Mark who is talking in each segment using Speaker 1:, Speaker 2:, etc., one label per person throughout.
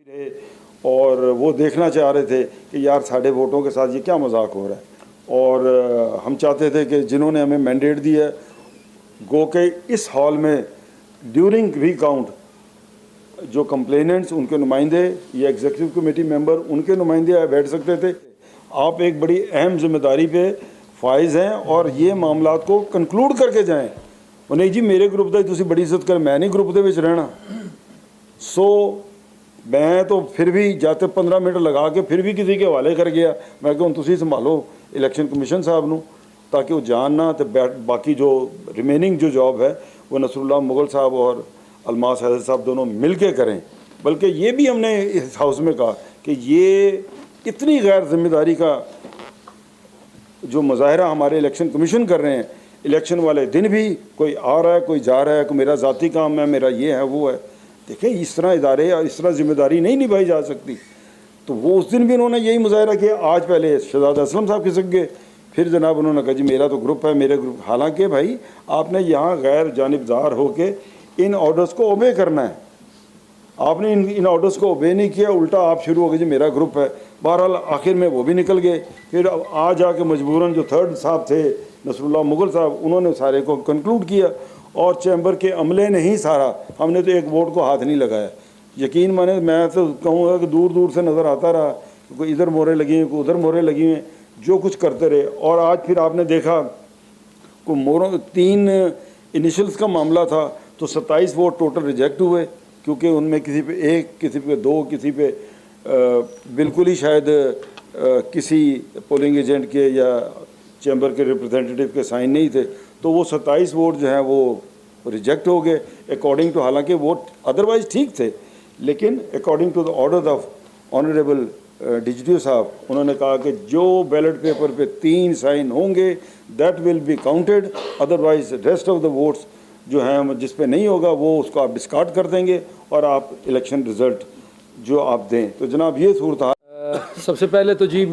Speaker 1: थे और वो देखना चाह रहे थे कि यार साढ़े वोटों के साथ ये क्या मजाक हो रहा है। और हम चाहते थे कि जिन्होंने हमें मैंडेट दिया है गो के इस हॉल में ड्यूरिंग रीकाउंट जो कंप्लेनेंट्स उनके नुमाइंदे या एग्जीक्यूटिव कमेटी मेंबर उनके नुमाइंदे बैठ सकते थे। आप एक बड़ी अहम जिम्मेदारी पे फाइज हैं और ये मामला को कंक्लूड करके जाएं। और नहीं जी मेरे ग्रुप का तुम बड़ी इज्जत कर, मैं नहीं ग्रुप के विच रहना। सो मैं तो फिर भी जाते 15 मिनट लगा के फिर भी किसी के हवाले कर गया। मैं कहूँ तुम संभालो इलैक्शन कमीशन साहब नूं ताकि वो जानना तो बाकी जो रिमेनिंग जो जॉब है वो नसरुल्लाह मुगल साहब और अलमास हैदर साहब दोनों मिल के करें। बल्कि ये भी हमने इस हाउस में कहा कि ये इतनी गैर जिम्मेदारी का जो मुजाहरा हमारे इलेक्शन कमीशन कर रहे हैं, इलेक्शन वाले दिन भी कोई आ रहा है कोई जा रहा है, कोई मेरा ज़ाती काम है, मेरा ये है वो है। देखिए इस तरह इदारे और इस तरह जिम्मेदारी नहीं निभाई जा सकती। तो वो उस दिन भी उन्होंने यही मुजाहरा किया। आज पहले शहजाद असलम साहब खिसक गए, फिर जनाब उन्होंने कहा जी मेरा तो ग्रुप है, मेरे ग्रुप। हालांकि भाई आपने यहाँ गैर जानिबदार होके इन ऑर्डर्स को ओबे करना है, आपने इन ऑर्डर्स को ओबे नहीं किया, उल्टा आप शुरू हो गए जी मेरा ग्रुप है। बहरहाल आखिर में वो भी निकल गए। फिर आज आके मजबूरन जो थर्ड साहब थे नसरुल्लाह मुगल साहब, उन्होंने सारे को कंक्लूड किया और चैम्बर के अमले ने ही सारा, हमने तो एक वोट को हाथ नहीं लगाया। यकीन माने मैं तो कहूँगा कि दूर दूर से नज़र आता रहा, कोई इधर मोहरें लगी हैं कोई उधर मोहरें लगी हैं, जो कुछ करते रहे। और आज फिर आपने देखा को मोहरों 3 इनिशियल्स का मामला था तो 27 वोट टोटल रिजेक्ट हुए, क्योंकि उनमें किसी पे 1, किसी पे 2, किसी पे बिल्कुल ही शायद किसी पोलिंग एजेंट के या चैम्बर के रिप्रेजेंटेटिव के साइन नहीं थे। तो वो 27 वोट जो हैं वो रिजेक्ट हो गए अकॉर्डिंग टू, हालांकि वोट अदरवाइज ठीक थे, लेकिन according to the order of honourable DGP साहब, उन्होंने कहा कि जो बैलेट पेपर पे 3 साइन होंगे that will be counted, otherwise rest of the votes जो हैं जिस पे नहीं होगा वो उसको आप डिस्कार्ड कर देंगे और आप इलेक्शन रिज़ल्ट जो आप दें। तो जनाब ये सूरत।
Speaker 2: सबसे पहले तो जी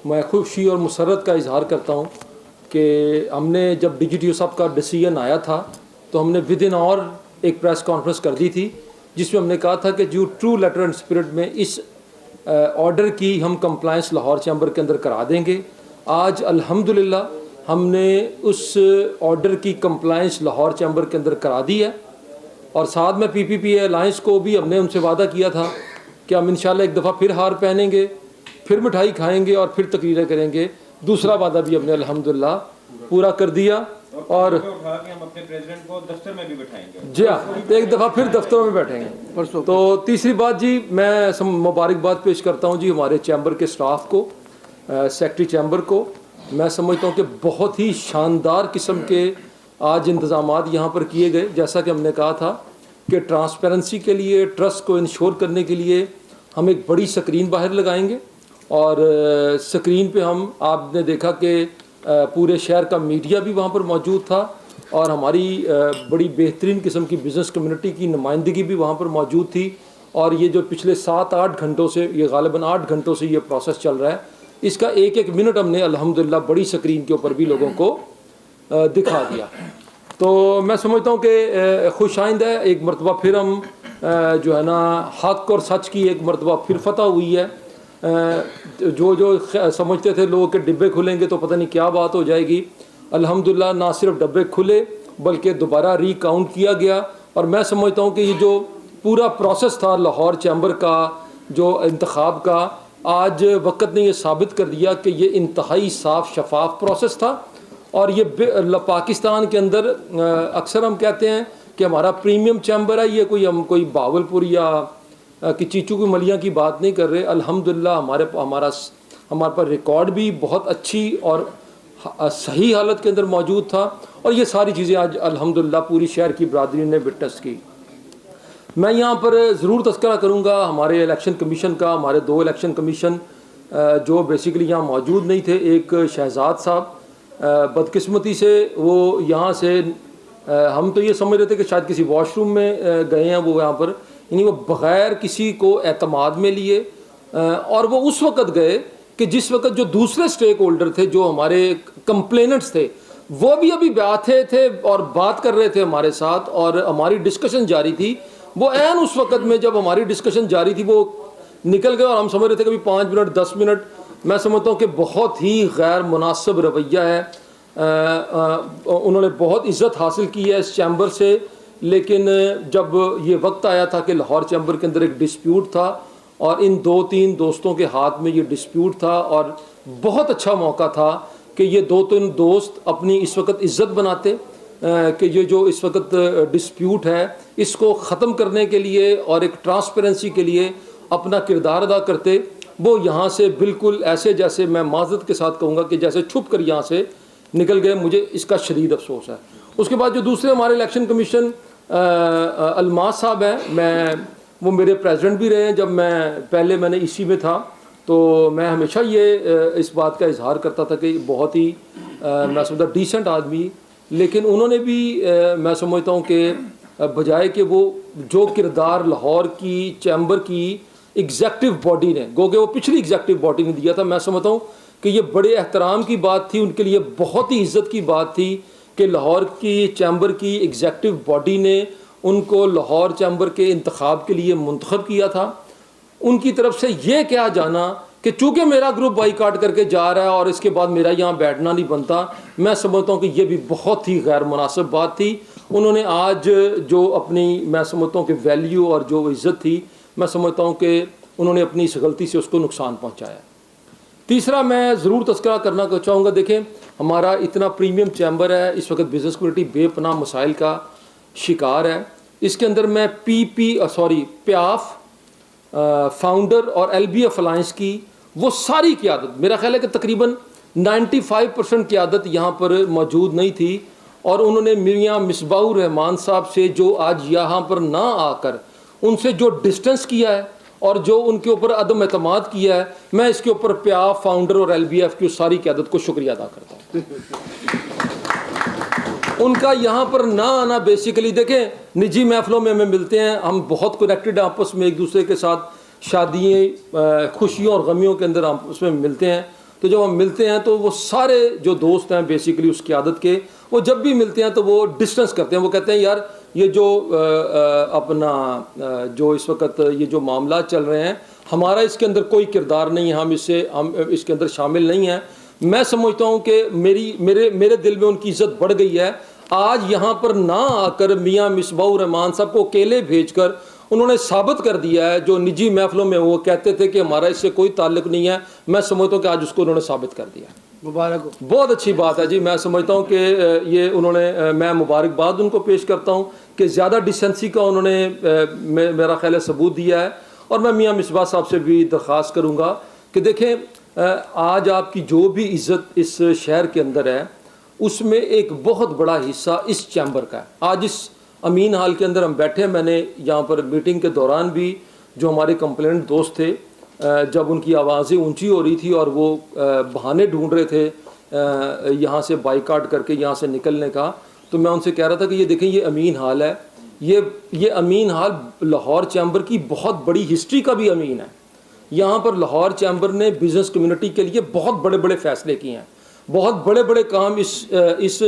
Speaker 2: मैं खुशी और मुसरत का इजहार करता हूँ कि हमने जब डीजीपी साहब का डिसीजन आया था तो हमने विद इन और एक प्रेस कॉन्फ्रेंस कर दी थी जिसमें हमने कहा था कि जो ट्रू लेटर एंड स्पिरिट में इस ऑर्डर की हम कंप्लायंस लाहौर चैम्बर के अंदर करा देंगे। आज अल्हम्दुलिल्लाह हमने उस ऑर्डर की कंप्लायंस लाहौर चैम्बर के अंदर करा दी है और साथ में पीपीपी अलायंस को भी हमने उनसे वादा किया था कि हम इंशाल्लाह एक दफ़ा फिर हार पहनेंगे, फिर मिठाई खाएंगे और फिर तकरीरें करेंगे। दूसरा वादा भी हमने अल्हम्दुलिल्लाह पूरा कर दिया और
Speaker 3: हम अपने प्रेसिडेंट को दफ्तर में भी बैठाएंगे।
Speaker 2: जी हाँ, एक दफ़ा फिर दफ्तरों में बैठेंगे। तो तीसरी बात जी, मैं मुबारकबाद पेश करता हूँ जी हमारे चैम्बर के स्टाफ को, सेक्रेटरी चैम्बर को। मैं समझता हूँ कि बहुत ही शानदार किस्म के आज इंतज़ामात यहाँ पर किए गए। जैसा कि हमने कहा था कि ट्रांसपेरेंसी के लिए, ट्रस्ट को इंश्योर करने के लिए हम एक बड़ी स्क्रीन बाहर लगाएंगे और स्क्रीन पे हम, आपने देखा कि पूरे शहर का मीडिया भी वहाँ पर मौजूद था और हमारी बड़ी बेहतरीन किस्म की बिज़नेस कम्युनिटी की नुमाइंदगी भी वहाँ पर मौजूद थी। और ये जो पिछले 7-8 घंटों से, ये गालिबन 8 घंटों से ये प्रोसेस चल रहा है, इसका एक मिनट हमने अल्हम्दुलिल्लाह बड़ी स्क्रीन के ऊपर भी लोगों को दिखा दिया। तो मैं समझता हूँ कि खुश आइंद है, एक मरतबा फिर हम जो है ना हक़ और सच की एक मरतबा फिर फतह हुई है। जो समझते थे लोग कि डिब्बे खुलेंगे तो पता नहीं क्या बात हो जाएगी, अल्हम्दुलिल्लाह ना सिर्फ डिब्बे खुले बल्कि दोबारा रीकाउंट किया गया। और मैं समझता हूँ कि ये जो पूरा प्रोसेस था लाहौर चैम्बर का जो इंतखाब का, आज वक्त ने ये साबित कर दिया कि ये इंतहाई साफ शफाफ प्रोसेस था। और ये पाकिस्तान के अंदर अक्सर हम कहते हैं कि हमारा प्रीमियम चैम्बर है, ये हम कोई बावलपुर या कि चीचू की मलियाँ की बात नहीं कर रहे। अल्हम्दुलिल्लाह हमारे पर रिकॉर्ड भी बहुत अच्छी और सही हालत के अंदर मौजूद था और ये सारी चीज़ें आज अल्हम्दुलिल्लाह पूरी शहर की बरादरी ने विटनेस की। मैं यहाँ पर ज़रूर तज़किरा करूँगा हमारे इलेक्शन कमीशन का। हमारे 2 इलेक्शन कमीशन जो बेसिकली यहाँ मौजूद नहीं थे, एक शहजाद साहब बदकिस्मती से वो यहाँ से हम तो ये समझ रहे थे कि शायद किसी वॉशरूम में गए हैं वो यहाँ पर, यानी वो बग़ैर किसी को एतमाद में लिए और वो उस वक़्त गए कि जिस वक़्त जो दूसरे स्टेक होल्डर थे, जो हमारे कंप्लेनेंट्स थे, वो भी अभी बैठे थे और बात कर रहे थे हमारे साथ और हमारी डिस्कशन जारी थी। वो ऐन उस वक़्त में जब हमारी डिस्कशन जारी थी वो निकल गए और हम समझ रहे थे कभी 5 मिनट 10 मिनट। मैं समझता हूँ कि बहुत ही गैर मुनासिब रवैया है। उन्होंने बहुत इज़्ज़त हासिल की है इस चैम्बर से, लेकिन जब ये वक्त आया था कि लाहौर चैम्बर के अंदर एक डिस्प्यूट था और इन 2-3 दोस्तों के हाथ में ये डिस्प्यूट था और बहुत अच्छा मौका था कि ये 2-3 दोस्त अपनी इस वक्त इज़्ज़त बनाते कि ये जो इस वक्त डिस्प्यूट है इसको ख़त्म करने के लिए और एक ट्रांसपेरेंसी के लिए अपना किरदार अदा करते। वो यहाँ से बिल्कुल ऐसे, जैसे मैं माज़रत के साथ कहूँगा कि जैसे छुप कर यहाँ से निकल गए। मुझे इसका शदीद अफसोस है। उसके बाद जो दूसरे हमारे इलेक्शन कमीशन अलमास साहब हैं, वो मेरे प्रेसिडेंट भी रहे हैं। जब मैंने इसी में था तो मैं हमेशा ये इस बात का इजहार करता था कि बहुत ही मैं समझता डिसेंट आदमी, लेकिन उन्होंने भी मैं समझता हूँ कि बजाय कि वो जो किरदार लाहौर की चैम्बर की एग्जेक्टिव बॉडी ने, गोगे वो पिछली एग्जेक्टिव बॉडी ने दिया था, मैं समझता हूँ कि ये बड़े एहतराम की बात थी, उनके लिए बहुत ही इज़्ज़त की बात थी कि लाहौर की चैम्बर की एग्जेक्टिव बॉडी ने उनको लाहौर चैम्बर के इंतखाब के लिए मुंतखब किया था। उनकी तरफ से ये क्या जाना कि चूँकि मेरा ग्रुप बाईकाट करके जा रहा है और इसके बाद मेरा यहाँ बैठना नहीं बनता, मैं समझता हूँ कि ये भी बहुत ही गैर मुनासिब बात थी। उन्होंने आज जो अपनी मैं समझता हूँ कि वैल्यू और जो इज़्ज़त थी, मैं समझता हूँ कि उन्होंने अपनी इस गलती से उसको नुकसान पहुँचाया। तीसरा मैं ज़रूर तज़किरा करना चाहूँगा, देखें हमारा इतना प्रीमियम चैम्बर है, इस वक्त बिज़नेस कम्युनिटी बेपनाह मसाइल का शिकार है। इसके अंदर मैं प्याफ फाउंडर और LBF अलायंस की वो सारी क़यादत, मेरा ख्याल है कि तकरीबन 95% क़यादत यहाँ पर मौजूद नहीं थी और उन्होंने मियां मिसबाहुर रहमान साहब से जो आज यहाँ पर ना आकर उनसे जो डिस्टेंस किया है और जो उनके ऊपर अदम एतमाद किया है, मैं इसके ऊपर प्याफ फाउंडर और LBF की सारी क़यादत को शुक्रिया अदा करता हूँ। उनका यहाँ पर ना आना बेसिकली, देखें निजी महफिलों में हमें मिलते हैं, हम बहुत कनेक्टेड आपस में एक दूसरे के साथ, शादियों खुशियों और गमियों के अंदर आपस में मिलते हैं। तो जब हम मिलते हैं तो वो सारे जो दोस्त हैं बेसिकली उस क़यादत के, वो जब भी मिलते हैं तो वो डिस्टेंस करते हैं। वो कहते हैं यार ये जो जो इस वक्त ये जो मामला चल रहे हैं, हमारा इसके अंदर कोई किरदार नहीं है, हम इसके अंदर शामिल नहीं हैं। मैं समझता हूँ कि मेरे दिल में उनकी इज़्ज़त बढ़ गई है। आज यहाँ पर ना आकर मियां मिसबाहुर रहमान साहब को अकेले भेजकर उन्होंने साबित कर दिया है, जो निजी महफिलों में वो कहते थे कि हमारा इससे कोई ताल्लुक़ नहीं है, मैं समझता हूँ कि आज उसको उन्होंने साबित कर दिया।
Speaker 4: मुबारक हो,
Speaker 2: बहुत अच्छी बात है जी। मैं समझता हूँ कि ये उन्होंने, मैं मुबारकबाद उनको पेश करता हूँ कि ज़्यादा डिसेंसी का उन्होंने मेरा ख्याल है सबूत दिया है। और मैं मियां मिसबाह साहब से भी दरख्वास्त करूँगा कि देखें आज आपकी जो भी इज़्ज़त इस शहर के अंदर है उसमें एक बहुत बड़ा हिस्सा इस चैम्बर का है। आज इस अमीन हाल के अंदर हम बैठे हैं, मैंने यहाँ पर मीटिंग के दौरान भी जो हमारे कंप्लेंट दोस्त थे, जब उनकी आवाज़ें ऊंची हो रही थी और वो बहाने ढूंढ रहे थे यहाँ से बाईकाट करके यहाँ से निकलने का, तो मैं उनसे कह रहा था कि ये देखें ये अमीन हाल है, ये अमीन हाल लाहौर चैम्बर की बहुत बड़ी हिस्ट्री का भी अमीन है। यहाँ पर लाहौर चैम्बर ने बिज़नेस कम्युनिटी के लिए बहुत बड़े बड़े फ़ैसले किए हैं, बहुत बड़े बड़े काम इस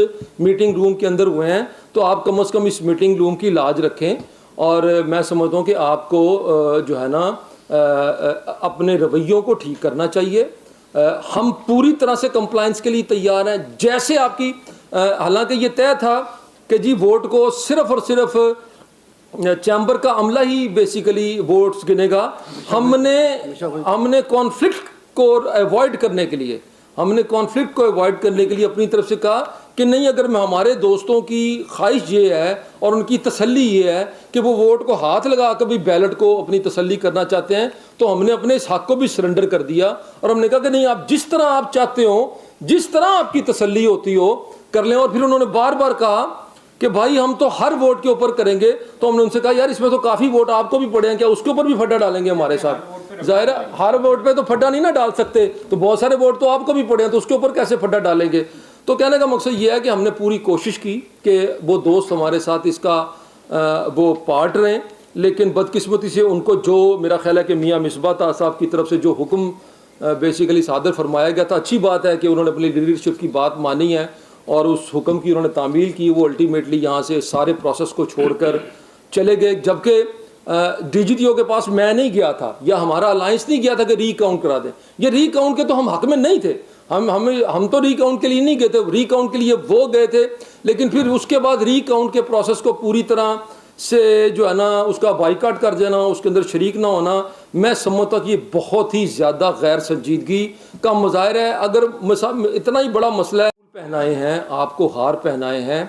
Speaker 2: मीटिंग रूम के अंदर हुए हैं। तो आप कम से कम इस मीटिंग रूम की लाज रखें और मैं समझता हूँ कि आपको जो है ना अपने रवैयों को ठीक करना चाहिए। हम पूरी तरह से कंप्लायंस के लिए तैयार हैं। जैसे आपकी हालांकि ये तय था कि जी वोट को सिर्फ़ और सिर्फ चैम्बर का अमला ही बेसिकली वोट्स गिनेगा। हमने कॉन्फ्लिक्ट को अवॉइड करने के लिए अपनी तरफ से कहा कि नहीं, अगर हमारे दोस्तों की ख्वाहिश ये है और उनकी तसल्ली ये है कि वो वोट को हाथ लगा कर भी बैलेट को अपनी तसल्ली करना चाहते हैं, तो हमने अपने इस हक़ को भी सरेंडर कर दिया और हमने कहा कि नहीं, आप जिस तरह आप चाहते हो, जिस तरह आपकी तसल्ली होती हो कर लें। और फिर उन्होंने बार बार कहा कि भाई हम तो हर वोट के ऊपर करेंगे। तो हमने उनसे कहा यार इसमें तो काफ़ी वोट आपको भी पड़े हैं, क्या उसके ऊपर भी फड्डा डालेंगे हमारे साथ? ज़ाहिर है हर वोट पे तो फड्डा नहीं ना डाल सकते, तो बहुत सारे वोट तो आपको भी पड़े हैं, तो उसके ऊपर कैसे फड्डा डालेंगे? तो कहने का मकसद ये है कि हमने पूरी कोशिश की कि वो दोस्त हमारे साथ इसका वो पार्ट रहें, लेकिन बदकिस्मती से उनको जो मेरा ख्याल है कि मियां मिसबाह साहब की तरफ से जो हुक्म बेसिकली सादर फरमाया गया था, अच्छी बात है कि उन्होंने अपनी लीडरशिप की बात मानी है और उस हुक्म की उन्होंने तामील की। वो अल्टीमेटली यहाँ से सारे प्रोसेस को छोड़कर चले गए, जबकि डीजीटीओ के पास मैं नहीं गया था या हमारा अलायंस नहीं गया था कि रीकाउंट करा दें। ये रीकाउंट के तो हम हक में नहीं थे, हम तो रीकाउंट के लिए नहीं गए थे, रीकाउंट के लिए वो गए थे। लेकिन फिर उसके बाद रीकाउंट के प्रोसेस को पूरी तरह से जो है ना उसका बाइकाट कर देना, उसके अंदर शरीक ना होना, मैं समझता कि ये बहुत ही ज़्यादा गैर संजीदगी का मुजाहिरा है। अगर इतना ही बड़ा मसला है, पहनाए हैं आपको, हार पहनाए हैं,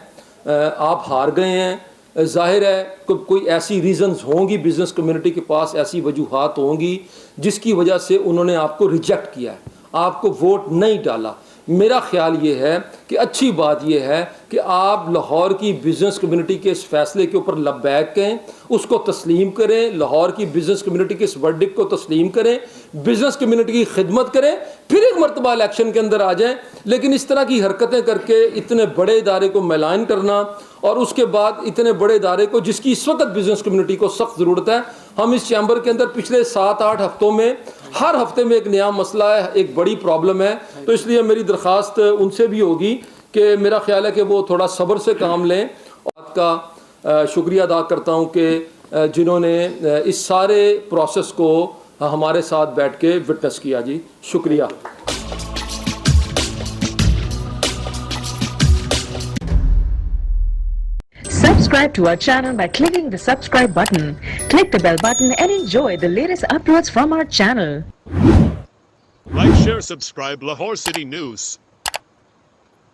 Speaker 2: आप हार गए हैं, जाहिर है कोई ऐसी रीज़न्स होंगी, बिज़नेस कम्युनिटी के पास ऐसी वजूहात होंगी जिसकी वजह से उन्होंने आपको रिजेक्ट किया है, आपको वोट नहीं डाला। मेरा ख्याल ये है कि अच्छी बात ये है कि आप लाहौर की बिज़नेस कम्युनिटी के इस फैसले के ऊपर लब्बैक कहें, उसको तस्लीम करें, लाहौर की बिज़नेस कम्युनिटी के इस वर्डिक्ट को तस्लीम करें, बिज़नेस कम्युनिटी की खिदमत करें, फिर एक मरतबा इलेक्शन के अंदर आ जाएं। लेकिन इस तरह की हरकतें करके इतने बड़े इदारे को मैलान करना और उसके बाद इतने बड़े इदारे को जिसकी इस वक्त बिज़नेस कम्युनिटी को सख्त ज़रूरत है, हम इस चैम्बर के अंदर पिछले 7-8 हफ्तों में हर हफ्ते में एक नया मसला है, एक बड़ी प्रॉब्लम है। तो इसलिए मेरी दरख्वास्त उनसे भी होगी कि मेरा ख्याल है कि वो थोड़ा सब्र से काम लें। और आपका शुक्रिया अदा करता हूँ कि जिन्होंने इस सारे प्रोसेस को हमारे साथ बैठ के विटनेस किया। जी शुक्रिया।
Speaker 4: Subscribe to our channel by clicking the subscribe button. Click the bell button and enjoy the latest uploads from our channel.
Speaker 5: Like, share, subscribe Lahore City News.